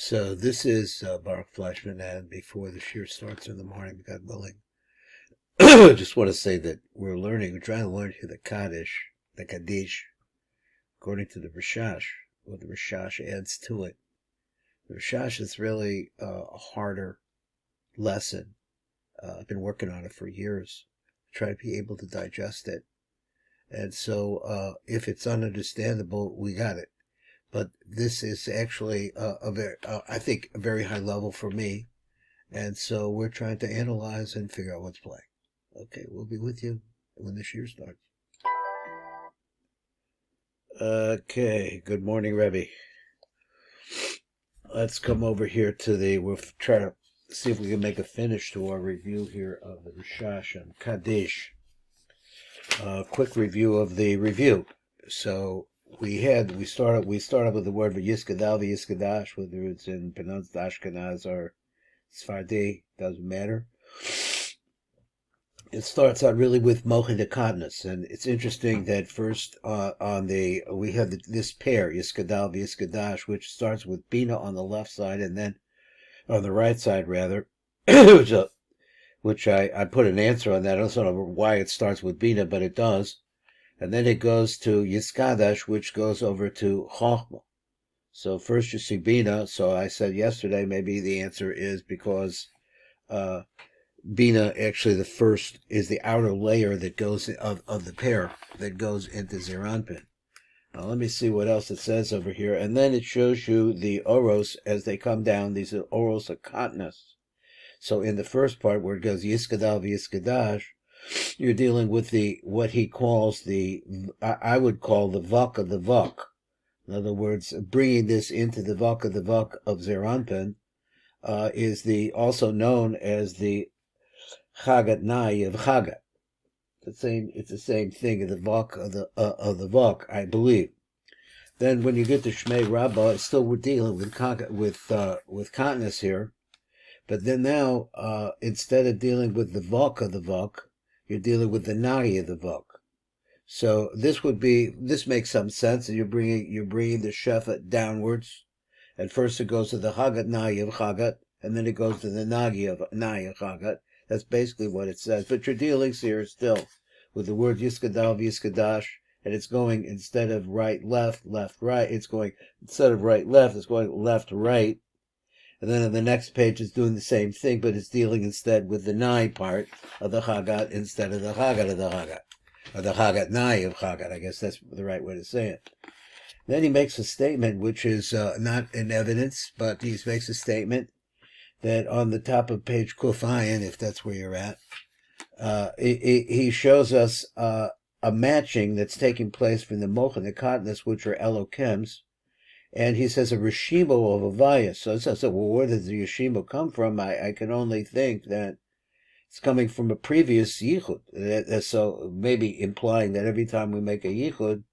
So this is Baruch Flashman, and before the shir starts in the morning, God willing, I just want to say that we're trying to learn here the Kaddish, the KADDISH, according to the RASHASH, what the RASHASH adds to it. The RASHASH is really a harder lesson. I've been working on it for years, try to be able to digest it. And so if it's ununderstandable, we got it. But this is actually I think, a very high level for me. And so we're trying to analyze and figure out what's playing. Okay, we'll be with you when this year starts. Okay, good morning, Rebbe. Let's come over here to we'll try to see if we can make a finish to our review here of the RASHASH and KADDISH. Quick review of the review. So we started with the word Yiskadal, Yiskadash, whether it's pronounced Ashkenaz or Sephardi, doesn't matter. It starts out really with Mochen Kaddish, and it's interesting that first we have this pair Yiskadal, Yiskadash, which starts with Bina on the left side, and then on the right side rather, which I put an answer on that. I don't know why it starts with Bina, but it does. And then it goes to Yiskadash, which goes over to Chochmah. So first you see Bina. So I said yesterday maybe the answer is because Bina, actually the first, is the outer layer that goes of the pair that goes into Zeranpin. Now let me see what else it says over here. And then it shows you the Oros as they come down. These are Oros of Katnas. So in the first part where it goes Yiskadal v'Yiskadash, you're dealing with what he calls I would call the Vuk of the Vuk. In other words, bringing this into the Vuk of the Vuk of Zeranpin is also known as the Chagat Nai of Chagat. It's the same thing, the Vuk of the Vuk, I believe. Then when you get to Shmei Rabbah, it's still we're dealing with Katniss here. But then now, instead of dealing with the Vuk of the Vuk, you're dealing with the Nagi of the Vuk. So this makes some sense. You're bringing the Shefa downwards. At first it goes to the Hagat Nagi of Chagat, and then it goes to the Nagi of Chagat. That's basically what it says. But you're dealing here still with the word Yiskadal v'Yiskadash, and it's going, instead of right, left, right, it's going, instead of right, left, it's going left, right. And then on the next page, it's doing the same thing, but it's dealing instead with the Nai part of the Chagat instead of the Chagat of the Chagat. Or the Chagat Nai of Chagat, I guess that's the right way to say it. Then he makes a statement, which is not in evidence, but he makes a statement that on the top of page Kufayin, if that's where you're at, he shows us a matching that's taking place from the Mochen Kaddish, which are Elokims. And he says a Rishimo of Avaya. So I said, well, where does the Rishimo come from? I can only think that it's coming from a previous Yichud. So maybe implying that every time we make a Yichud,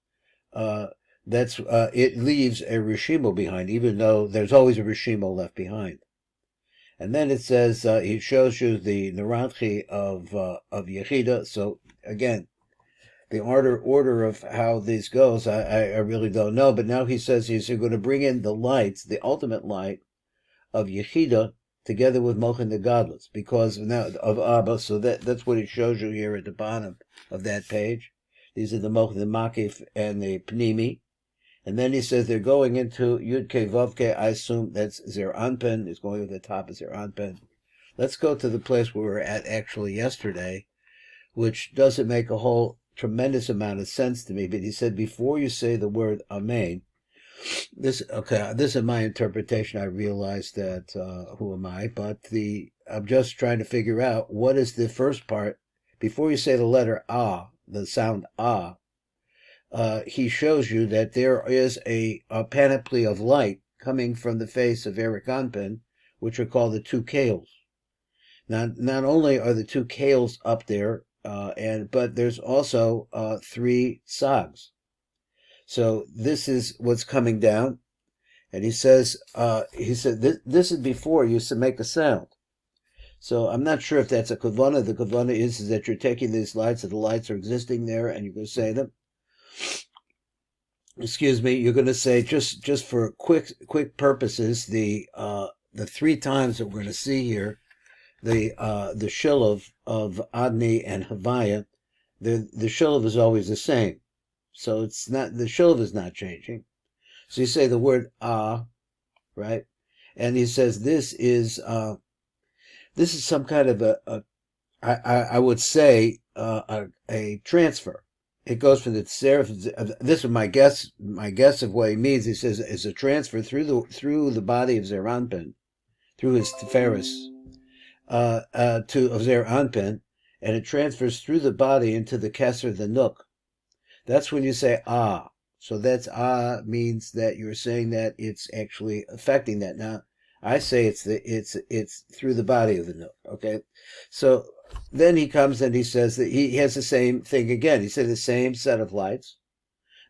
it leaves a Rishimo behind, even though there's always a Rishimo left behind. And then it says, he shows you the Naranchi of Yechida. So again, the order of how this goes, I really don't know. But now he says he's going to bring in the lights, the ultimate light of Yechida, together with Mochen the Godless, because now of Abba. So that's what he shows you here at the bottom of that page. These are the Mochen, the Makif, and the Pnimi. And then he says they're going into Yud-Ke, Vav-Ke, I assume that's Zeranpin. It's going to the top of Zeranpin. Let's go to the place where we were at actually yesterday, which doesn't make a whole tremendous amount of sense to me, but he said before you say the word Amen, this is my interpretation. I realize that who am I? But I'm just trying to figure out what is the first part before you say the letter Ah, the sound Ah. He shows you that there is a panoply of light coming from the face of Eric Anpin, which are called the two Kales. Now, not only are the two Kales up there, but there's also 3 sags. So this is what's coming down, and he said this is before you make a sound. So I'm not sure if that's a kavana. The kavana is that you're taking these lights, and the lights are existing there, and you're going to say them. excuse me, you're going to say just for quick purposes, the 3 times that we're going to see here, the shilov of Adni and Havaya, the shilov is always the same. So it's not, the shilov is not changing. So you say the word right? And he says this is some kind of I would say a transfer. It goes from the serif. This is my guess. My guess of what he means. He says is a transfer through the body of Zeranpin, through his Teferis, of Zeranpin, and it transfers through the body into the Keser, the Nook. That's when you say So that's means that you're saying that it's actually affecting that. Now, I say it's through the body of the Nook. Okay, so then he comes and he says that he has the same thing again. He said the same set of lights.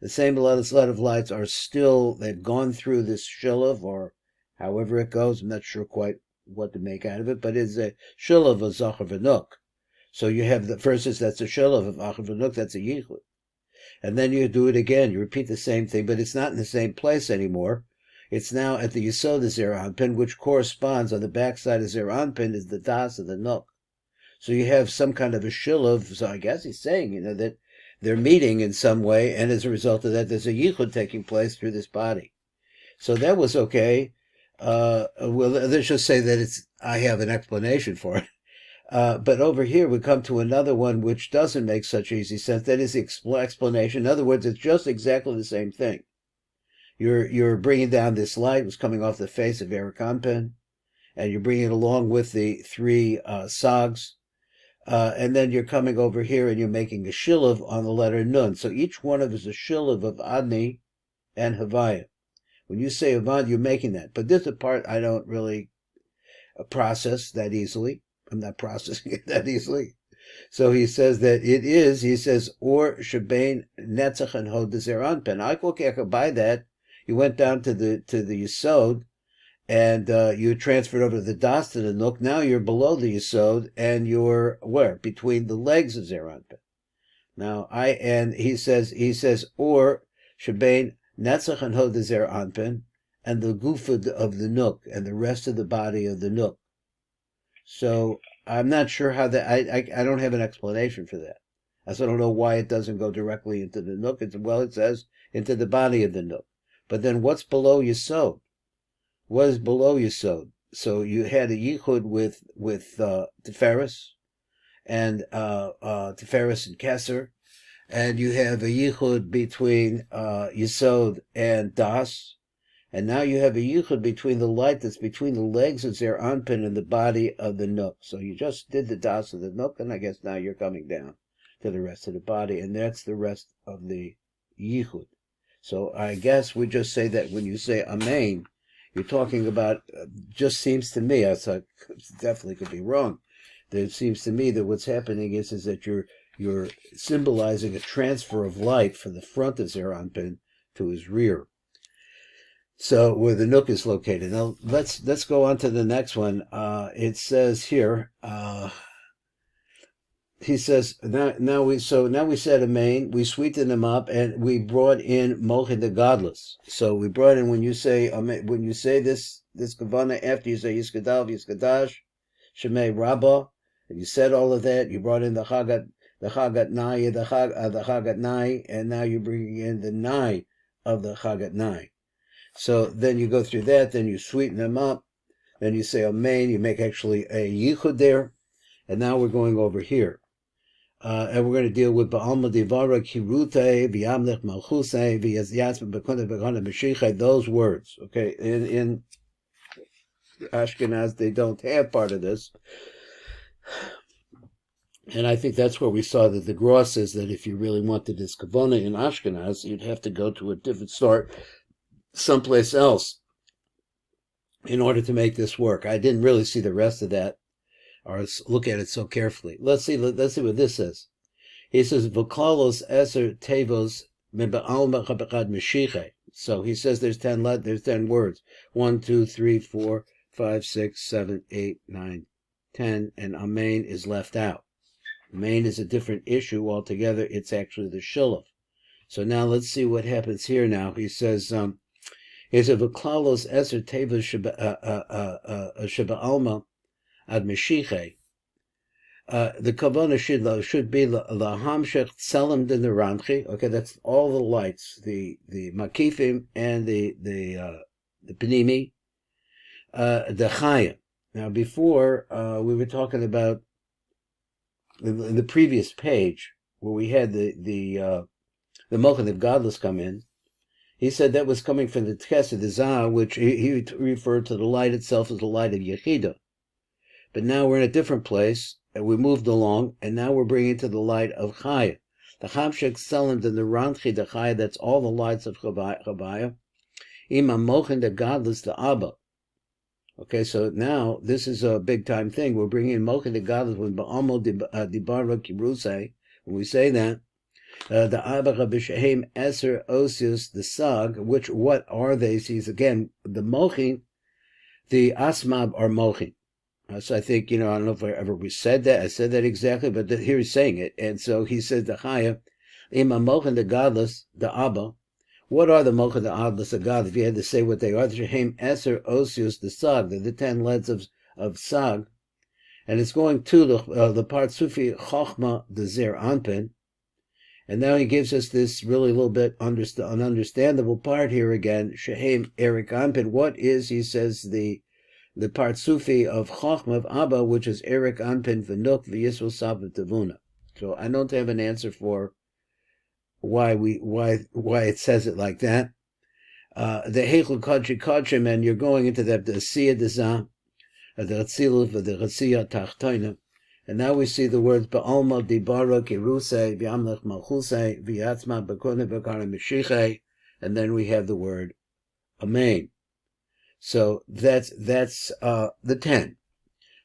The same set of lights are still, they've gone through this shilov, or however it goes. I'm not sure quite what to make out of it, but it's a shilov of Zachar v'Nuk. So you have the first is that's a shilov of Zachar v'Nuk, that's a Yichud. And then you do it again. You repeat the same thing, but it's not in the same place anymore. It's now at the Yisod of Zeranpin, which corresponds on the backside of Zeranpin is the Das of the Nook. So you have some kind of a shilov. So I guess he's saying, that they're meeting in some way, and as a result of that, there's a yichud taking place through this body. So that was okay. Well, let's just say that I have an explanation for it. But over here we come to another one which doesn't make such easy sense. That is the explanation. In other words, it's just exactly the same thing. You're bringing down this light, was coming off the face of Erakampen, and you're bringing it along with the 3 sags. And then you're coming over here and you're making a shilov on the letter nun. So each one of is a shilov of Adni and Havaya. When you say Avad, you're making that. But this is a part I don't really process that easily. I'm not processing it that easily. So he says that he says, or Shebain Netzach and Hod Zeranpin. I could buy that. You went down to the Yisod, and you transferred over the Das to the Nook. Now you're below the Yisod, and you're where? Between the legs of Zeranpin. Now he says, or Shebain Netzach and Hod Zeranpin, and the Gufa of the Nook, and the rest of the body of the Nook. So I'm not sure how that. I don't have an explanation for that. I also don't know why it doesn't go directly into the Nook. It says into the body of the Nook. But then what's below Yisod? What is below Yisod? So you had a yichud with Teferis and Teferis and Keser, and you have a yichud between Yisod and Das. And now you have a yichud between the light that's between the legs of Zeranpin and the body of the Nook. So you just did the Das of the Nook, and I guess now you're coming down to the rest of the body, and that's the rest of the yichud. So I guess we just say that when you say Amen, you're talking about, just seems to me, I definitely could be wrong, that it seems to me that what's happening is that you're symbolizing a transfer of light from the front of Zeranpin to his rear. So where the Nook is located. Now let's go on to the next one. It says here, he says now we said Amen, we sweetened them up, and we brought in Mochid the Godless. So we brought in, when you say this Kavana, after you say Yiskadav, Yiskadash, Shemei Rabbah, and you said all of that, you brought in the Chagat Nai, the Chagat Nai, and now you're bringing in the Nai of the Chagat Nai. So then you go through that, then you sweeten them up, then you say Amen, you make actually a Yichud there, and now we're going over here. And we're going to deal with Ba'alma Divara Kirute, V'yamlech Malchuse, V'yazyasma B'kona B'kona B'shichai, those words. Okay, in Ashkenaz, they don't have part of this. And I think that's where we saw that the Gross says that if you really wanted this Kavona in Ashkenaz, you'd have to go to a different start someplace else in order to make this work. I didn't really see the rest of that or look at it so carefully. Let's see what this says. He says, V'klalos eser tevos me'ba'al mechad meshiche. So he says there's 10 words. 1, 2, 3, 4, 5, 6, 7, 8, 9, 10, and Amen is left out. Amen is a different issue altogether. It's actually the shilov. So now let's see what happens here now. He says, here's a V'klalos Eser Teves Sheba Alma Ad Meshiche. The kavanah should be the hamshech tselem din the ranchi. Okay, that's all the lights, the makifim and the panimi, the chaya. Now, before we were talking about in the previous page where we had the Mochen of Godless come in. He said that was coming from the Teves of the Zah, which he referred to the light itself as the light of Yechida. But now we're in a different place, and we moved along, and now we're bringing to the light of Chaya. The Hamshek Selim and the Ranchi, the Chaya, that's all the lights of Chabaya. Ima Mochen, the Godless, the Abba. Okay, so now this is a big time thing. We're bringing Mochen, the Godless, when Ba'amo Dibara Kiruse, when we say that, the Abba Rabishahem Eser Osius, the Sag, which, what are they? Sees again, the Mochin, the Asmab are Mochin. So I think, I don't know if I ever said that. I said that exactly, but here he's saying it. And so he says the Chaya, Ima Mochin, the Godless, the Abba. What are the Mochin, the Godless, the God? If you had to say what they are, the Shehem Eser Osius, the Sag, the 10 leads of Sag. And it's going to the part Sufi Chochma, the Zer Anpin. And now he gives us this really little bit an understandable part here again. Shehem Erik Anpin. What is, he says, the part Sufi of Chochma of Abba, which is Erik Anpin V'nuk V'yisrael Sav Tavuna. So I don't have an answer for why it says it like that. The Heichel Kodshi Kodshim, and you're going into the Asiya Dezah, the Atzilut, the Asiya Tachtoina. And now we see the words Ba'alma Dibara Kiruse V'yamlech Malchuse V'yatzma B'kone B'kara Meshiche, and then we have the word Amen. So that's the 10.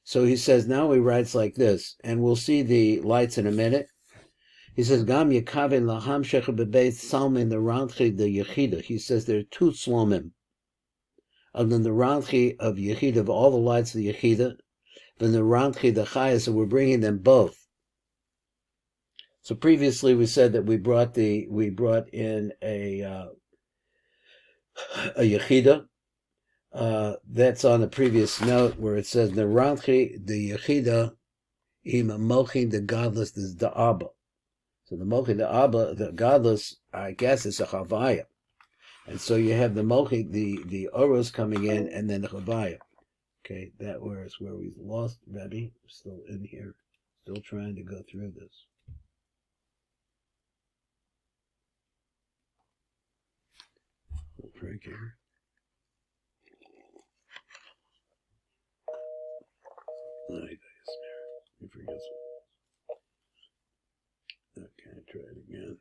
So he says now he writes like this, and we'll see the lights in a minute. He says Gam Yekavin Laham Shech Bebeit Salmin the Ranchi the Yechida. He says there are 2 slomim of the Ranchi of Yechida, of all the lights of the Yechida. Then the Ranchi, the Chaya, so we're bringing them both. So previously we said that we brought in a Yechida. That's on the previous note where it says the Ranchi, the Yechida, Ima Mochin, the Godless, is the Abba. So the Mochin, the Abba, the Godless, I guess is a Chavaya. And so you have the Mochin, the Oros coming in, and then the Chavaya. Okay, that was where we lost Rabbi. Still in here, still trying to go through this. We'll drink here. I forget. Okay, try it again.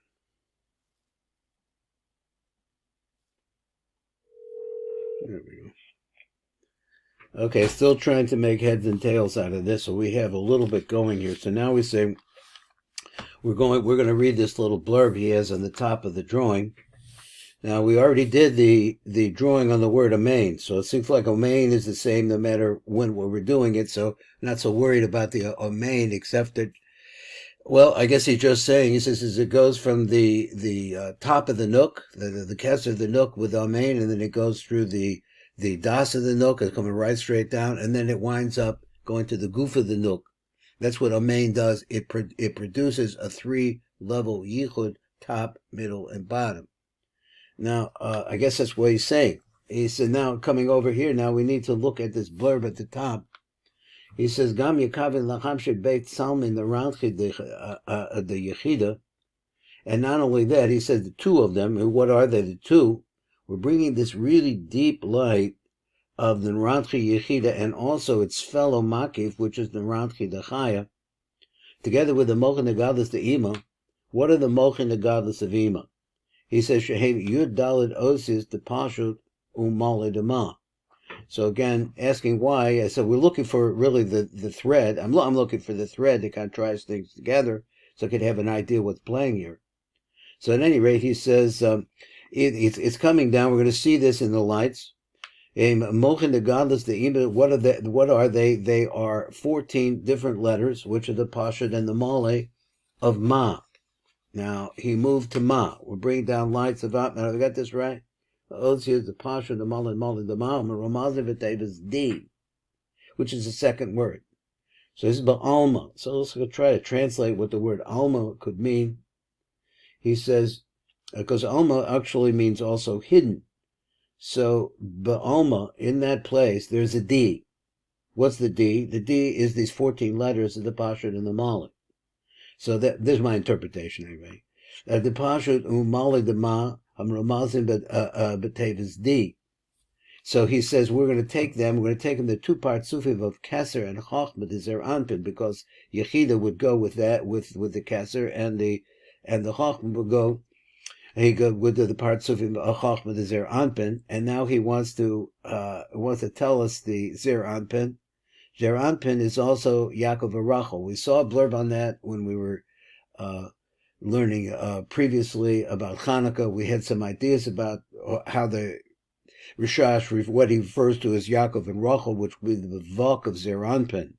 There we go. Okay, still trying to make heads and tails out of this, so we have a little bit going here. So now we say we're going to read this little blurb he has on the top of the drawing. Now we already did the drawing on the word Amen, so it seems like Amen is the same no matter when we're doing it. So not so worried about the Amen, except that, well, I guess he's just saying, he says as it goes from the top of the nook, the kesser of the nook with Amen, and then it goes through the das of the nook is coming right straight down, and then it winds up going to the goof of the nook. That's what Amen does. It produces a 3-level yichud, top, middle, and bottom. Now, I guess that's what he's saying. He said now, coming over here, now we need to look at this blurb at the top. He says, Gam Yekavin Lacham Shebeit Salmin the Ranchi the Yechida. And not only that, he says the 2 of them, and what are they, the 2? We're bringing this really deep light of the Ranchi Yechida and also its fellow Makif, which is the Ranchi the Chaya, together with the Mochin the Godless the Ima. What are the Mochin the Godless of Ima? He says, Shehem Yud Daled Osis the Pashut Umale Dema. So again, asking why, I said we're looking for really the thread. I'm looking for the thread that kind of ties things together so I could have an idea what's playing here. So at any rate, he says, it's coming down. We're going to see this in the lights. Mochin the Godless, the Ima, what are they? They are 14 different letters, which are the Pashut and the Male of Ma. Now, he moved to Ma. We're bringing down lights of Up. Now, have I got this right? The Oz here is the Pasha, the Mal, the Ma, Ramazim, Teves, D, which is the second word. So this is about Alma. So let's go try to translate what the word Alma could mean. He says, because Alma actually means also hidden. So, Ba'alma, in that place, there's a D. What's the D? The D is these 14 letters of the Pashut and the Malik. So this is my interpretation anyway. The Pashut Malik the Ma Ramazim Teves D. So he says we're going to take the two partsufim of Keser and Chochmah, the Zer Anpin, because Yechida would go with that, with the Keser, and the Chochmah would go. He go with the partsufim of Chochmah, the Zer Anpin, and now he wants to tell us the Zer Anpin. Zer Anpin is also Yaakov and Rachel. We saw a blurb on that when we were learning previously about Hanukkah. We had some ideas about how the RASHASH, what he refers to as Yaakov and Rachel, which would be the Vok of Zer Anpin.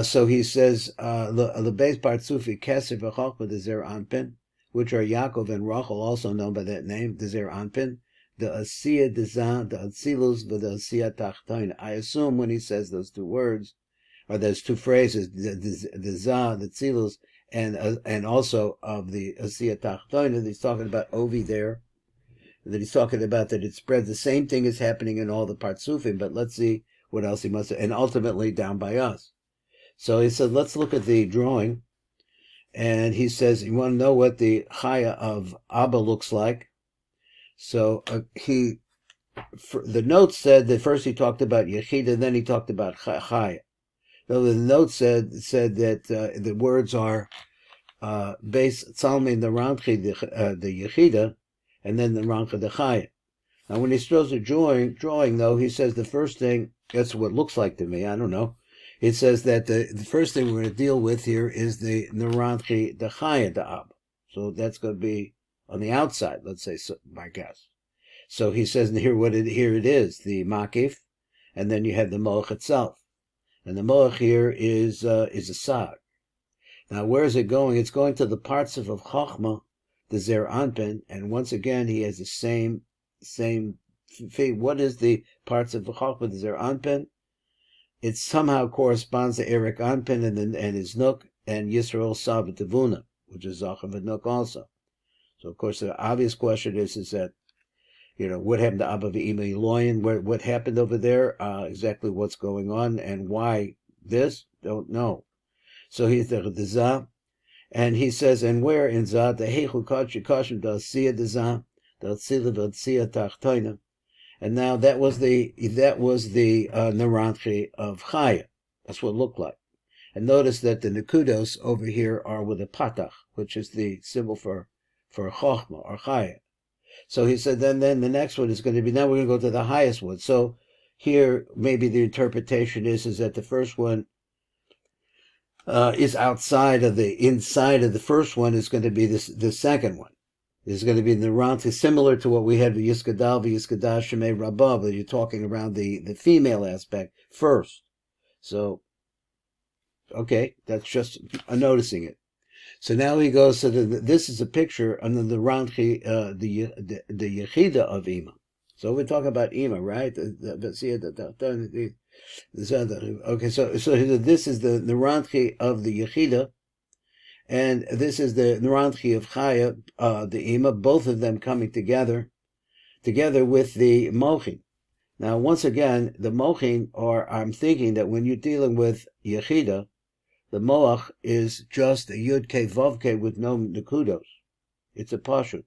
So he says, the base partsufi Keser v'Chochmah the Zer Anpin, which are Yaakov and Rachel, also known by that name, the Zer Anpin, the Asiya Dezah, the Atzilus, the Asiya Tachtoin. I assume when he says those two words, or those two phrases, the Zah, the Atzilus, and also of the Asiya Tachtoin, that he's talking about Ovi there, that he's talking about that it spreads. The same thing is happening in all the partsufim, but let's see what else he must have, and ultimately down by us. So he said, let's look at the drawing, and he says, you want to know what the Chaya of Abba looks like? So the note said that first he talked about Yechida, then he talked about Chaya. So the note said that the words are based Tzalmi the Ranchi, the Yechida, and then the Rancha the Chaya. Now when he shows the drawing though, he says the first thing, that's what it looks like to me, I don't know. It says that the first thing we're going to deal with here is the Ranchi, the Chaya, the Ab. So that's going to be on the outside, let's say, so, my guess. So he says here it is, the Makif, and then you have the Moach itself. And the Moach here is a Sag. Now where is it going? It's going to the parts of Chochmah, the Zer Anpin, and once again he has the same what is the parts of Chochmah, the Zer Anpin? It somehow corresponds to Eric Anpin and his Nook, and Yisrael Sav Tavuna, which is Zachav and Nook also. So of course the obvious question is that, what happened to Abba V'Ima Eloyin? What happened over there? Exactly what's going on and why this? Don't know. So he's the Zah, and he says, and where in Zah the Heichu Kashim the Asiya the Zah, the Atzila the Asiya Tachtoina, and now that was the Naranchi of Chaya. That's what it looked like. And notice that the Nekudos over here are with a Patach, which is the symbol for Chochmah or Chaya. So he said, then the next one is going to be, now we're going to go to the highest one. So here, maybe the interpretation is that the first one is inside of the first one is going to be the second one. This is going to be the Naranchi, similar to what we had with Yiskadal, Yiskadash, Shemei Rabbah, but you're talking around the female aspect first. So, okay, that's just noticing it. So now he goes, so this is a picture under the Ranchi, the Yechida of Ima. So we're talking about Ima, right? Okay, so this is the Ranchi of the Yechida, and this is the Naranchi of Chaya, the Ima, both of them coming together with the Mochin. Now, once again, the Mochin I'm thinking that when you're dealing with Yechida, the Moach is just a Yud Ke Vav Ke with no Nekudos. It's a Pashut.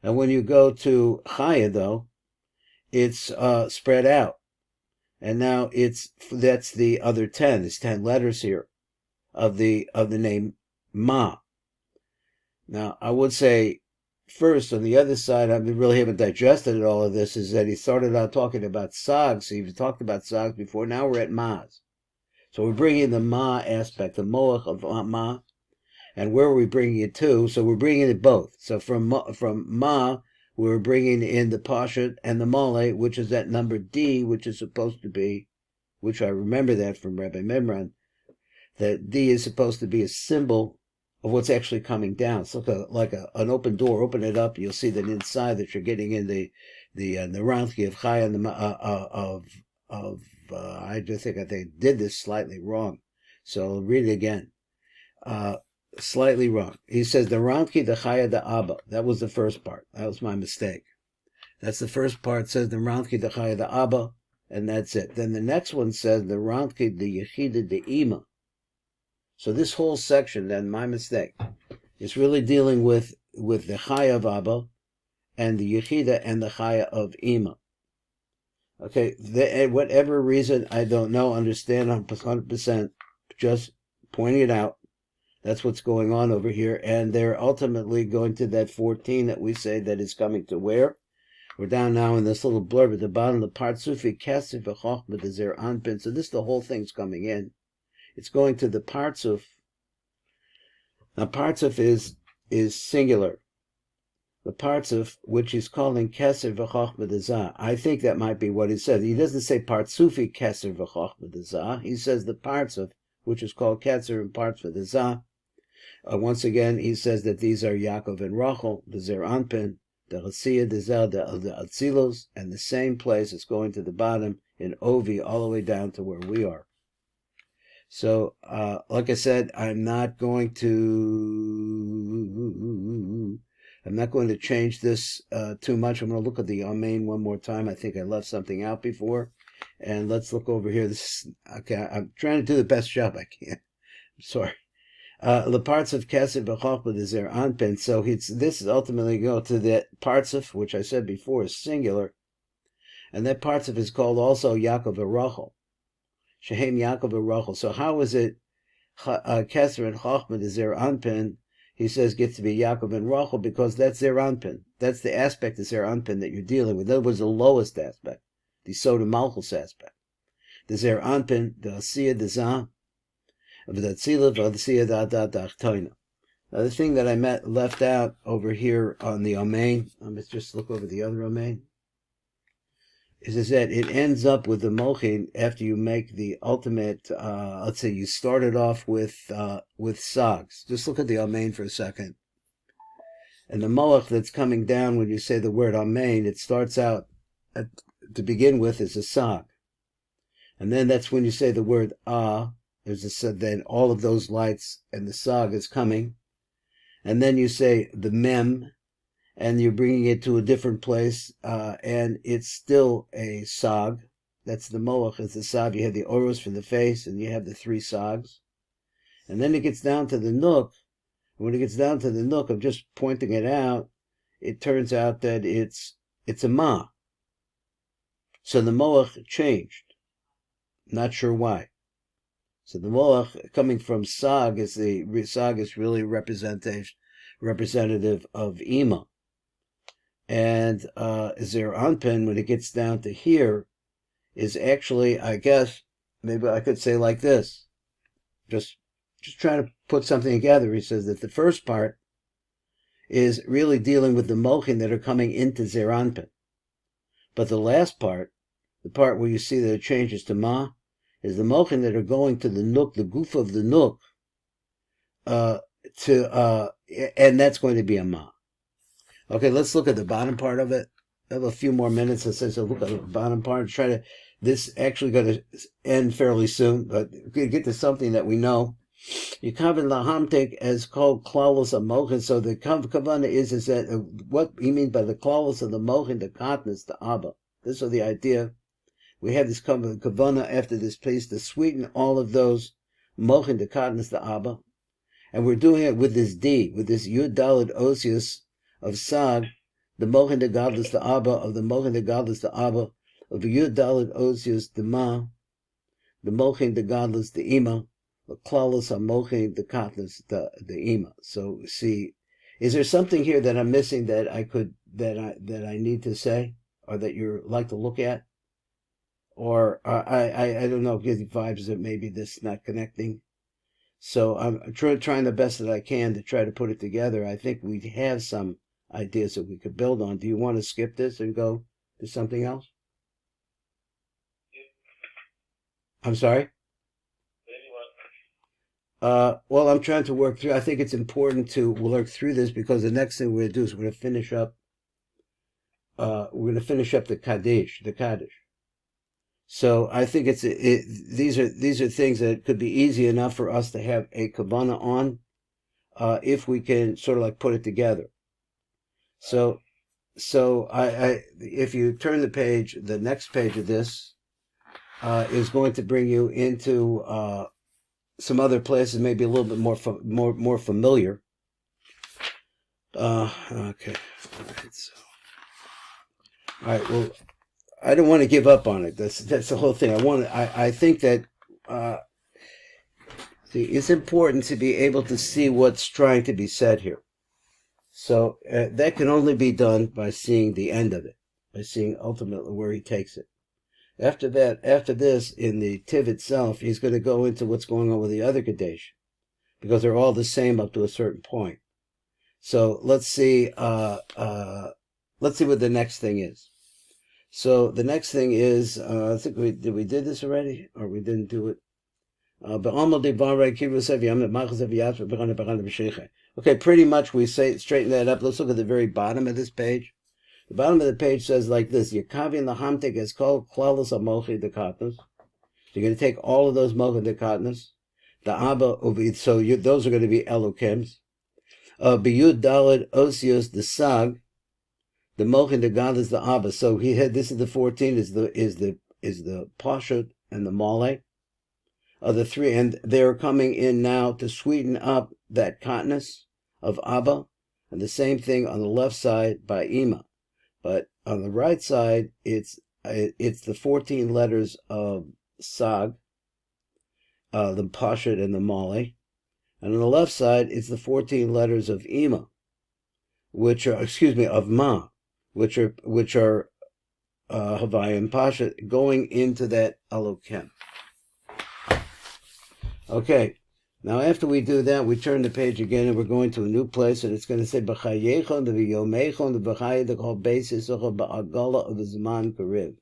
And when you go to Chaya, though, it's spread out. And now that's the other 10. There's 10 letters here of the name Ma. Now, I would say, first, on the other side, I really haven't digested all of this, is that he started out talking about Sags. He talked about Sags before. Now we're at Ma's. So we're bringing the Ma aspect, the Moach of Ma, and where are we bringing it to? So we're bringing it both. So from Ma, we're bringing in the Pashut and the Mole, which is that number D, which is supposed to be, which I remember that from Rabbi Memran, that D is supposed to be a symbol of what's actually coming down. It's like an open door. Open it up, you'll see that inside that you're getting in the Ranchi of Chaya and I just think I did this slightly wrong. So I'll read it again. Slightly wrong. He says the Ranchi the Chaya the Abba. That was the first part. That was my mistake. That's the first part. Says the Ranchi the Chaya the Abba, and that's it. Then the next one says the Ranchi the Yichud the Ima. So this whole section, then, my mistake, is really dealing with the Chaya of Abba and the Yechida and the Chaya of Ima. Okay, whatever reason, I don't know, understand 100%, just pointing it out. That's what's going on over here. And they're ultimately going to that 14 that we say that is coming to where? We're down now in this little blurb at the bottom, the Partsufi Kesef V'Chochma the Zer Anpin. So the whole thing's coming in. It's going to the Partsuf. Now, Partsuf is singular. The Partsuf, which he's calling Keser V'Chochma Dezah. I think that might be what he says. He doesn't say Partsufi Keser V'Chochma Dezah. He says the Partsuf, which is called Keser and Partsuf Dezah. Once again, he says that these are Yaakov and Rachel, the Zer Anpin, the Chasiya Dezah, the Atzilos, and the same place is going to the bottom in Ovi all the way down to where we are. So, like I said, I'm not going to change this too much. I'm going to look at the Amen one more time. I think I left something out before. And let's look over here. Okay, I'm trying to do the best job I can. I'm sorry. The parts of Kesef B'Chochma is there Anpin. So this is ultimately go to the parts of, which I said before is singular. And that parts of is called also Yaakov and Rachel. Shehem Yaakov and Rachel. So how is it Keser and Chochma is Zer Anpin? He says gets to be Yaakov and Rachel because that's Zer Anpin. That's the aspect of Zer Anpin that you're dealing with. That was the lowest aspect, the Soda Malchus aspect. The Zer Anpin, the Asiya, the Zah, the Tzila, the Asiya, the Achtoina. Now the thing that I left out over here on the Amen, let's just look over the other Amen. Is that it ends up with the mochin after you make the ultimate. Let's say you started off with sags. Just look at the amen for a second, and the moach that's coming down when you say the word amen, it starts out to begin with as a sag, and then that's when you say the word then all of those lights and the sag is coming, and then you say the mem. And you're bringing it to a different place, and it's still a sag. That's the moach, it's the sag. You have the oros for the face, and you have the three sags. And then it gets down to the nook. When it gets down to the nook, I'm just pointing it out, it turns out that it's a ma. So the moach changed. Not sure why. So the moach, coming from sag, is really representative of ima. And Zer Anpin, when it gets down to here, is actually, I guess, maybe I could say like this. Just trying to put something together. He says that the first part is really dealing with the mochin that are coming into Zer Anpin. But the last part, the part where you see that it changes to ma, is the mochin that are going to the nook, the goof of the nook, and that's going to be a ma. Okay, let's look at the bottom part of it. I have a few more minutes. So look at the bottom part. This actually going to end fairly soon, but we get to something that we know. You cover lahamtek as called klalos of mochin. So the kavana is that what he means by the klalos of the mochin, the katnas, the abba. This is the idea. We have this kavana after this place to sweeten all of those mochin, the katnas, the abba, and we're doing it with this D, with this yud daled osius of sag, the mochin, the godless, the abba, of the mochin, the godless, the abba, of the yud daled osius, the ma, the mochin, the godless, the ima, the klalos mochin, the katnas, the ima. So see, is there something here that I'm missing that I need to say, or that you like to look at? Or I don't know, give you vibes that maybe this not connecting. So I'm trying the best that I can to try to put it together. I think we have some ideas that we could build on. Do you want to skip this and go to something else? I'm sorry? Well, I'm trying to work through. I think it's important to work through this because the next thing we're going to do is we're going to finish up. We're going to finish up the Kaddish, So I think these are things that could be easy enough for us to have a kavanah on, if we can sort of like put it together. So if you turn the page, the next page of this is going to bring you into some other places, maybe a little bit more familiar. Okay. All right. Well, I don't want to give up on it. That's the whole thing. I think that see, it's important to be able to see what's trying to be said here. So that can only be done by seeing the end of it, by seeing ultimately where he takes it. After this, in the Tiv itself, he's going to go into what's going on with the other Kaddish, because they're all the same up to a certain point. So let's see what the next thing is. So the next thing is, I think we did this already, or we didn't do it. Okay, pretty much we straighten that up. Let's look at the very bottom of this page. The bottom of the page says like this: Yakavin lahamtek is called klalos amochi dekatnos. You're going to take all of those mochi dekatnos. The abba will be, those are going to be elokims. Biyud dalid osios the sag. The mochi dekatnos is the abba. So this is the 14 is the pashut and the male. The three, and they're coming in now to sweeten up that katnus of abba, and the same thing on the left side by ima. But on the right side, it's the 14 letters of Sag, the Pashat and the Male. And on the left side, it's the 14 letters of Ima, of Ma, which are Havaya and Pashat, going into that Elokem. Okay. Now, after we do that, we turn the page again, and we're going to a new place, and it's going to say, B'chayechon, the v'yomechon, the b'chay, the whole basis of ba'agala of the Zman Kariv.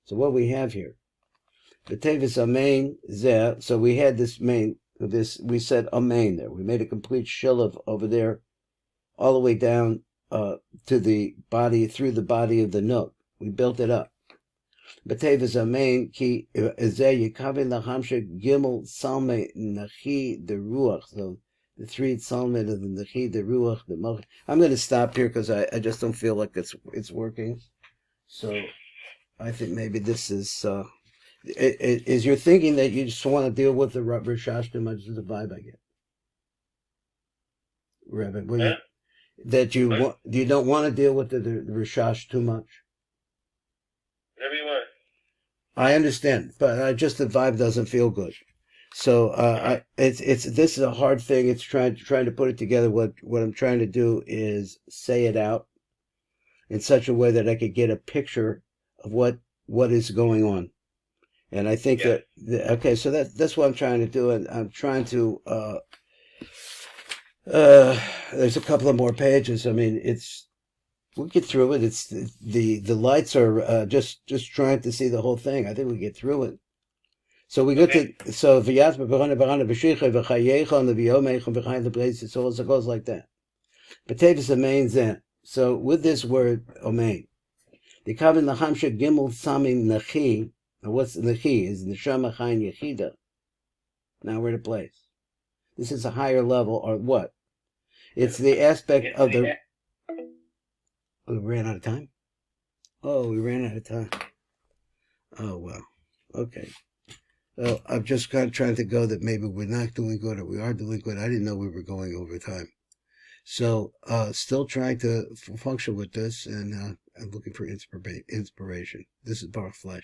So what we have here, the Teves Amen Zeh, so we had we said Amen there. We made a complete shilov over there, all the way down to the body, through the body of the nook. We built it up. Teves Amen ki ezeh yikavin lachamshe gimel salme nachi the ruach. So the three salme of the nachi the ruach the moch. I'm going to stop here because I just don't feel like it's working. So I think maybe this is is you're thinking that you just want to deal with the RASHASH too much. Is the vibe I get, Rabbi? That you don't want to deal with the RASHASH too much. Whatever you want. I understand, but just the vibe doesn't feel good. So this is a hard thing. It's trying to put it together. What I'm trying to do is say it out in such a way that I could get a picture of what is going on. And I think so that's what I'm trying to do. And I'm trying to there's a couple of more pages. I mean, we'll get through it. It's the lights are just trying to see the whole thing. I think we get through it. So we go to v'yat b'barana b'shicha v'chayechon v'yomechon v'chayin l'bleis. So it goes like that. But Teves Amen Zeh. So with this word Amen, the kavin lachamshe gimel samim nachi. Now what's nachi? Is neshama chayin yechida. Now we're at a place. This is a higher level, or what? It's the aspect of the. We ran out of time? Oh, we ran out of time. Oh, well. Okay. Well, I'm just kind of trying to go that maybe we're not doing good or we are doing good. I didn't know we were going over time. So, still trying to function with this, and I'm looking for inspiration. This is Baruch Fleischman.